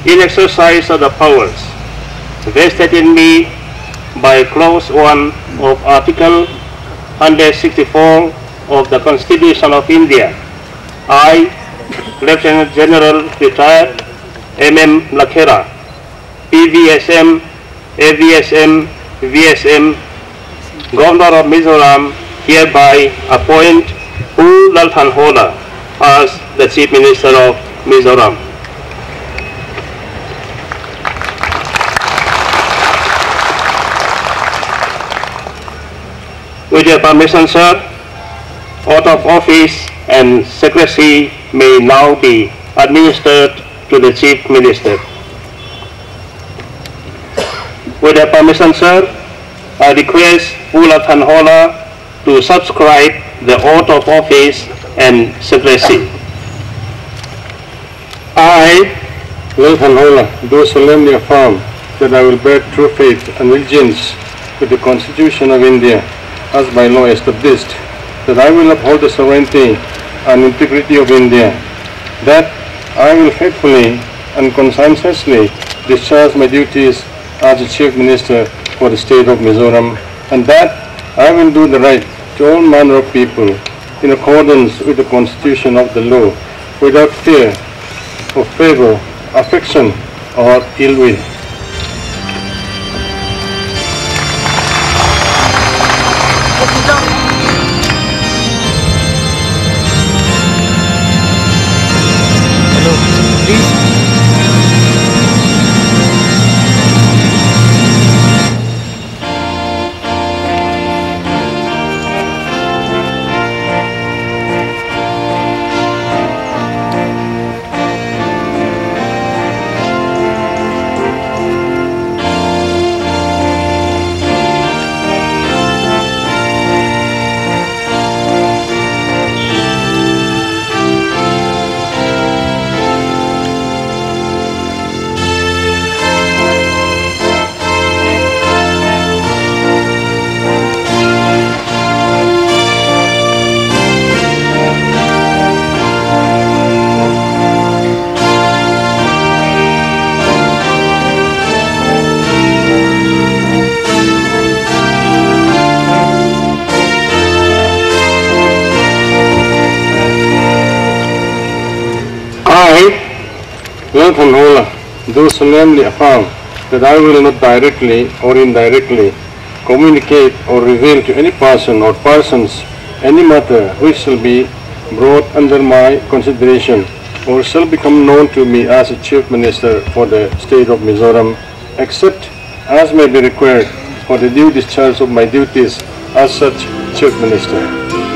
in exercise of the powers vested in me by Clause 1 of Article 164 of the Constitution of India, I, Lieutenant General Retired M.M. Lakhera, PVSM, AVSM, VSM, Governor of Mizoram, hereby appoint Lalthanhawla as the Chief Minister of Mizoram. With your permission, sir, oath of office and secrecy may now be administered to the Chief Minister. With your permission, sir, I request Lalthanhawla to subscribe the oath of office and secrecy. I, Lalthanhawla, do solemnly affirm that I will bear true faith and allegiance to the Constitution of India as by law established, that I will uphold the sovereignty and integrity of India, that I will faithfully and conscientiously discharge my duties as the Chief Minister for the state of Mizoram, and that I will do the right to all manner of people in accordance with the Constitution of the law, without fear of favor, affection, or ill will. Lalthanhawla, do solemnly affirm that I will not directly or indirectly communicate or reveal to any person or persons any matter which shall be brought under my consideration or shall become known to me as a Chief Minister for the state of Mizoram, except as may be required for the due discharge of my duties as such Chief Minister.